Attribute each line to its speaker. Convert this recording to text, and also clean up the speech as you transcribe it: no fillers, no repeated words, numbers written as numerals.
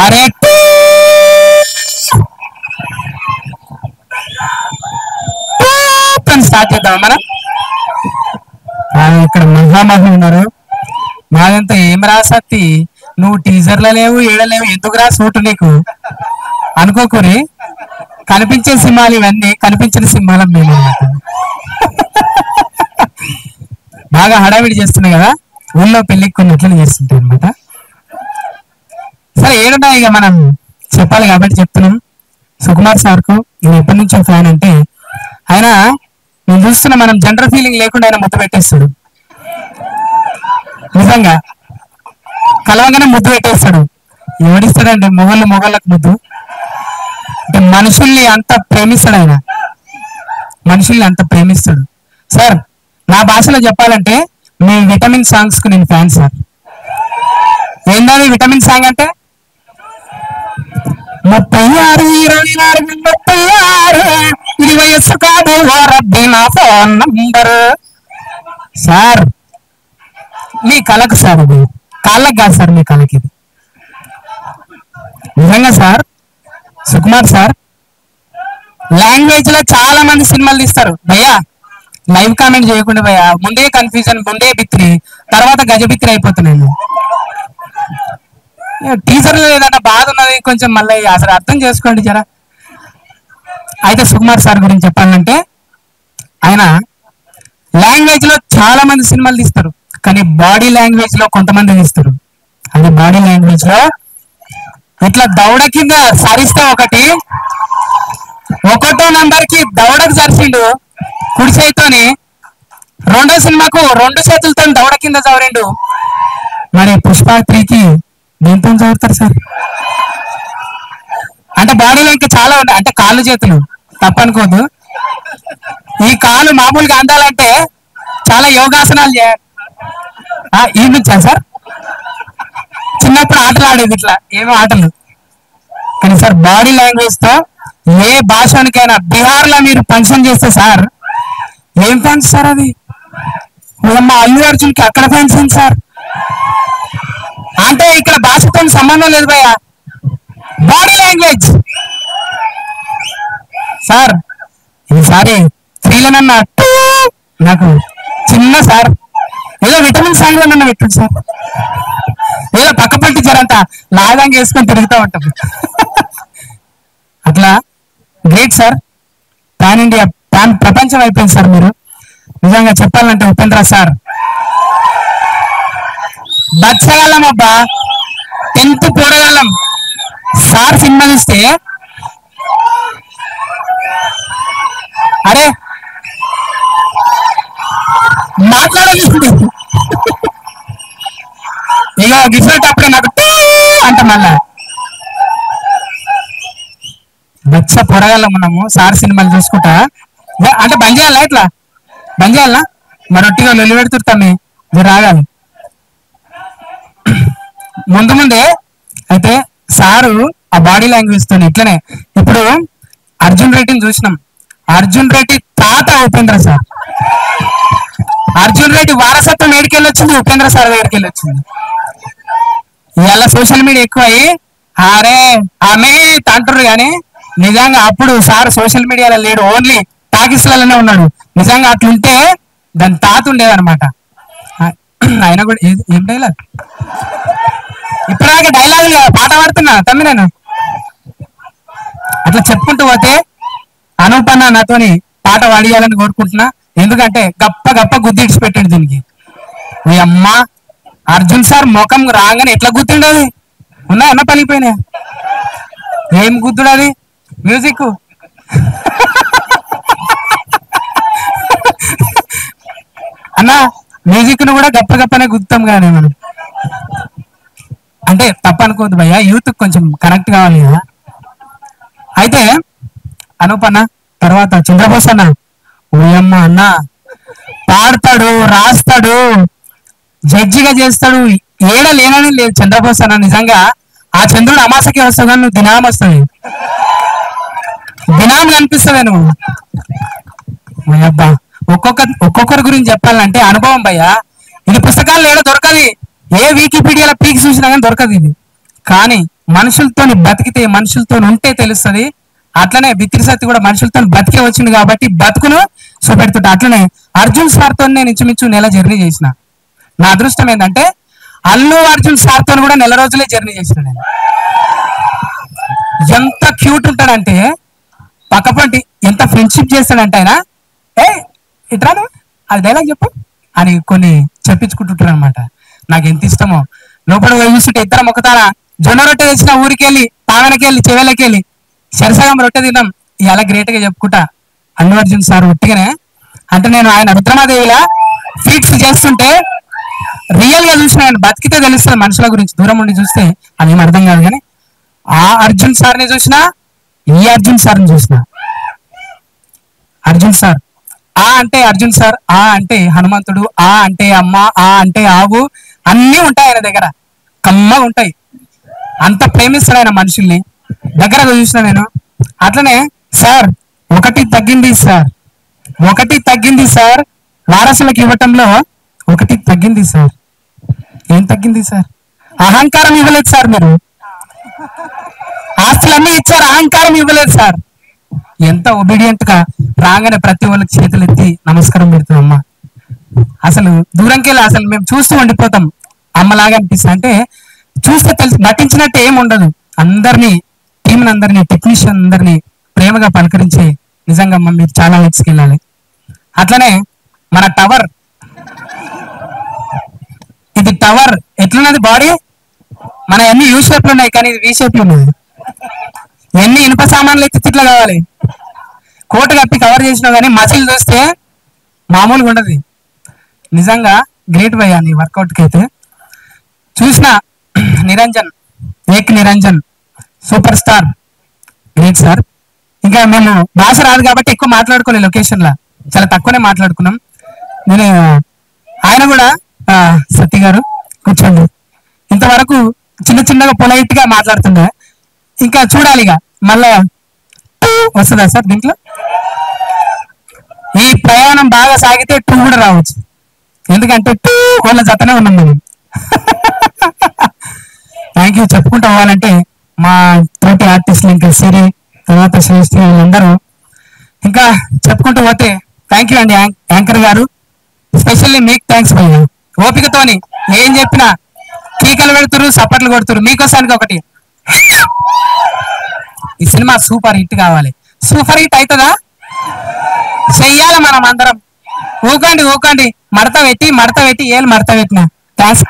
Speaker 1: అరే స్టార్ట్ చేద్దాం మనం. ఇక్కడ మహామహి ఉన్నారు. మాదంతా ఏం రాసత్తి, నువ్వు టీజర్లో లేవు, ఏడలేవు, ఎందుకు రా సూటు నీకు అనుకోకూరి. కనిపించే సింహాలు ఇవన్నీ, కనిపించిన సింహాలం మేము. బాగా హడావిడి చేస్తున్నాయి కదా, ఊళ్ళో పెళ్లికి కొన్ని ఎట్లా చేస్తుంటాయి అనమాట. సరే ఏడున్నా ఇక మనం చెప్పాలి కాబట్టి చెప్తున్నాం. సుకుమార్ సార్కు నేను ఎప్పటి నుంచో ఫ్యాన్ అంటే, ఆయన నేను చూస్తున్నా, మనం జెండర్ ఫీలింగ్ లేకుండా ఆయన ముద్దు పెట్టేస్తాడు. నిజంగా కలవగానే ముద్దు పెట్టేస్తాడు. ఎవడిస్తాడంటే మొగళ్ళకు ముద్దు. అంటే మనుషుల్ని అంత ప్రేమిస్తాడు ఆయన, మనుషుల్ని అంత ప్రేమిస్తాడు. సార్ నా భాషలో చెప్పాలంటే మీ విటమిన్ సాంగ్స్ కు నేను ఫ్యాన్ సార్. ఏంటది విటమిన్ సాంగ్ అంటే? 36 24 36 ఇది వయస్సు కాదు రబ్బి నా ఫోన్ నంబర్. సార్ మీ కళకు సార్, ఇది కాళ్ళకు కాదు సార్, మీ కళకి ఇది. నిజంగా సార్ సుకుమార్ సార్ లాంగ్వేజ్ లో చాలా మంది సినిమాలు తీస్తారు భయ్యా. లైవ్ కామెంట్ చేయకుండా భయ్యా, ముందే కన్ఫ్యూజన్, ముందే బిత్రి, తర్వాత గజబిత్రి అయిపోతున్నాను. టీచర్లు ఏదైనా బాధ ఉన్నది కొంచెం మళ్ళీ అసలు అర్థం చేసుకోండి జరా. అయితే సుకుమార్ సార్ గురించి చెప్పాలంటే, ఆయన లాంగ్వేజ్ లో చాలా మంది సినిమాలు తీస్తారు, కానీ బాడీ లాంగ్వేజ్ లో కొంతమంది తీస్తారు. అది బాడీ లాంగ్వేజ్ లో ఇట్లా దౌడ కింద సరిస్తే ఒకటో నంబర్ కి దౌడకు సరిసిండు కుడి చేతితోని, రెండో సినిమాకు 2 చేతులతో దౌడ కింద చవరిండు. మరి పుష్ప 3కి దేంతో చదువుతారు సార్? అంటే బాడీలో ఇంకా చాలా ఉన్నాయి, అంటే కాళ్ళు చేతులు తప్పనుకోదు. ఈ కాలు మామూలుగా అందాలంటే చాలా యోగాసనాలు చేయాలి. ఈ నుంచా సార్? చిన్నప్పుడు ఆటలు ఆడేది ఇట్లా, ఏమో ఆటలు. కానీ సార్ బాడీ లాంగ్వేజ్ తో ఏ భాషనికైనా, బీహార్ లో మీరు ఫంక్షన్ చేస్తే సార్ ఏం ఫ్యాన్స్ సార్ అది? మా అల్లు అర్జున్ కి అక్కడ ఫ్యాన్స్ ఏంటి సార్? అంటే ఇక్కడ భాషతో సంబంధం లేదు భయ్యా, బాడీ లాంగ్వేజ్. సార్ ఈసారి స్త్రీలనన్నా నాకు చిన్న సార్ ఏదో విటమిన్ సాంగ్ లో నన్ను పెట్టండి సార్. ఏదో పక్క పట్టి జరంతా లాగంగా వేసుకొని తిరుగుతూ ఉంటాం. అట్లా great sir, pan India, pan ప్రపంచం అయిపోయింది సార్ మీరు. నిజంగా చెప్పాలంటే ఉపేంద్ర సార్ బచ్చగాళ్ళం అబ్బా, 10th పోరగాళ్ళం. సార్ సినిమా చూస్తే అరే మాట్లాడలేదు ఇక గిఫ్ట్ నాకు అంట. మళ్ళా బచ్చ పొరగాళ్ళం మనము సార్ సినిమాలు చూసుకుంటా. అంటే బంద్ చేయాలా? ఇట్లా బంద్ చేయాలా? మరొట్టిగా లొల్లి పెడుతుంటామే, మీరు రాగాలి ముందే. అయితే సారు ఆ బాడీ లాంగ్వేజ్ తో ఇట్లనే. ఇప్పుడు అర్జున్ రెడ్డిని చూసినాం, అర్జున్ రెడ్డి తాత ఉపేంద్ర సార్. అర్జున్ రెడ్డి వారసత్వం ఏడికెళ్ళి వచ్చింది? ఉపేంద్ర సార్ దగ్గరికి వెళ్ళి వచ్చింది. ఇవాళ సోషల్ మీడియా ఎక్కువయ్యి అరే ఆమె తంటారు, కానీ నిజంగా అప్పుడు సార్ సోషల్ మీడియాలో లేడు, ఓన్లీ టాకీస్లలోనే ఉన్నాడు. నిజంగా అట్లుంటే దాని తాత ఉండేదన్నమాట. ఆయన కూడా ఏం డైలాగ్, ఇప్పటిదాకా డైలాగ్ పాట పాడుతున్నా తమ్మి నేను. అట్లా చెప్పుకుంటూ పోతే అనూపన్న నాతోని పాట పాడియాలని కోరుకుంటున్నా. ఎందుకంటే గప్ప గుద్ది ఇడిచి పెట్టాడు దీనికి. మీ అమ్మ అర్జున్ సార్ ముఖం రాగానే ఎట్లా గుర్తుండేది? అన్న పలిగిపోయినా ఏం గుద్దుడు అది? మ్యూజిక్ అన్న, మ్యూజిక్ ను కూడా గప్పనే గుర్తాం కానీ మనం. అంటే తప్పనుకోవద్దు భయ్య, యూత్ కొంచెం కనెక్ట్ కావాలి కదా. అయితే అనూపన్న తర్వాత చంద్రబోస్ అన్న, ఓయమ్మ అన్న పాడతాడు, రాస్తాడు, జడ్జిగా చేస్తాడు, ఏడ లేనని లేదు చంద్రబోస్ అన్న. నిజంగా ఆ చంద్రుడు అమాసకి వస్తావు కానీ నువ్వు దినాం వస్తావు, దినాం కనిపిస్తావే నువ్వు. అబ్బా ఒక్కొక్కరి గురించి చెప్పాలంటే అనుభవం భయ్యా. ఇది పుస్తకాల్లో ఏడో దొరకది, ఏ వికీపీడియాలో పీకి చూసినా కానీ దొరకదు ఇది. కానీ మనుషులతో బతికితే మనుషులతో ఉంటే తెలుస్తుంది. అట్లనే బిత్రి సత్తి కూడా మనుషులతో బతికే వచ్చింది కాబట్టి బతుకును చూపెడుతుంటా. అట్లనే అర్జున్ సార్తో నేను ఇంచుమించు నెల జర్నీ చేసిన. నా అదృష్టం ఏంటంటే అల్లు అర్జున్ సార్తో కూడా నెల రోజులే జర్నీ చేసిన నేను. ఎంత క్యూట్ ఉంటాడంటే పక్కపంటి ఎంత ఫ్రెండ్షిప్ చేస్తాడంటే ఆయన ఏ ఇట్రాను అది డైలాగ్ చెప్పు అని కొన్ని చెప్పించుకుంటుంటారు అనమాట. నాకు ఎంత ఇష్టమో. లోపల చూస్తుంటే ఇద్దరం ఒకతాన జొన్న రొట్టె తెచ్చిన ఊరికెళ్ళి తావెనకెళ్ళి చెవెలకెళ్ళి సరసగం రొట్టె తిన్నాం. ఇలా గ్రేట్ గా చెప్పుకుంటా అల్లు అర్జున్ సార్ ఉట్టిగానే. అంటే నేను ఆయన రుద్రమాదేవిలా ఫీట్స్ చేస్తుంటే రియల్ గా చూసిన ఆయన బతికితే తెలుస్తుంది మనుషుల గురించి. దూరం ఉండి చూస్తే అదేం అర్థం కాదు. కానీ ఆ అర్జున్ సార్ని చూసినా ఈ అర్జున్ సార్ని చూసిన. అర్జున్ సార్ ఆ అంటే అర్జున్ సార్, ఆ అంటే హనుమంతుడు, ఆ అంటే అమ్మ, ఆ అంటే ఆవు, అన్నీ ఉంటాయి ఆయన దగ్గర. కమ్మగా ఉంటాయి. అంత ప్రేమిస్తాడు ఆయన మనుషుల్ని. దగ్గరగా చూసిన నేను. అట్లనే సార్ ఒకటి తగ్గింది సార్, ఒకటి తగ్గింది సార్, వారసులకు ఇవ్వటంలో ఒకటి తగ్గింది సార్. ఏం తగ్గింది సార్? అహంకారం ఇవ్వలేదు సార్. మీరు ఆస్తులన్నీ ఇచ్చారు, అహంకారం ఇవ్వలేదు సార్. ఎంత ఒబీడియంట్ గా రాగానే ప్రతి వాళ్ళకి చేతులు ఎత్తి నమస్కారం పెడుతుంది అమ్మ. అసలు దూరంకి వెళ్ళి అసలు మేము చూస్తూ ఉండిపోతాం. అమ్మలాగా అనిపిస్తుంది. అంటే చూస్తే తెలుసు నటించినట్టు ఏం ఉండదు. అందరినీ టీం అందరినీ టెక్నీషియన్ అందరినీ ప్రేమగా పలకరించి నిజంగా అమ్మ మీరు చాలా హెచ్కి వెళ్ళాలి. అట్లనే మన టవర్, ఇది టవర్ ఎట్లున్నది బాడీ? మన అన్ని యూ షేప్ లో ఉన్నాయి కానీ ఇది వి షేప్ లో ఉన్నది. ఎన్ని ఇనుప సామాన్లు ఎత్తి ఇట్లా కావాలి. కోట కప్పి కవర్ చేసినా కానీ మసిల్ చూస్తే మామూలుగా ఉండదు. నిజంగా గ్రేట్ భయ్యా నీ వర్కౌట్కి అయితే. చూసిన నిరంజన్, ఏక్ Niranjan super star, great sir. ఇంకా మేము భాష రాదు కాబట్టి ఎక్కువ మాట్లాడుకోలేదు లొకేషన్ లా, చాలా తక్కువనే మాట్లాడుకున్నాం. నేను ఆయన కూడా సత్య గారు కూర్చోండి. ఇంతవరకు చిన్న చిన్నగా పొలైట్ గా మాట్లాడుతుండే. ఇంకా చూడాలి ఇక మళ్ళా వస్తుందా సార్ దీంట్లో. ఈ ప్రయాణం బాగా సాగితే టూ కూడా రావచ్చు. ఎందుకంటే టూ వాళ్ళ జతనే ఉన్నాం మేము. Thank you. చెప్పుకుంటూ అవ్వాలంటే మా తోటి ఆర్టిస్టులు ఇంకా సిరి తర్వాత శ్రేష్ఠి అందరూ ఇంకా చెప్పుకుంటూ పోతే థ్యాంక్ యూ అండి యాంకర్ గారు. స్పెషల్లీ మీకు థ్యాంక్స్ భయ్య. ఓపికతోని ఏం చెప్పినా కీకలు పెడుతురు, సపట్లు కొడుతురు. మీకోసానికి ఒకటి, ఈ సినిమా సూపర్ హిట్ కావాలి. సూపర్ హిట్ అవుతుందా? చెయ్యాలి మనం అందరం. ఊకండి ఊకండి. మడత పెట్టి ఏళ్ళు మడత పెట్టిన థ్యాంక్స్.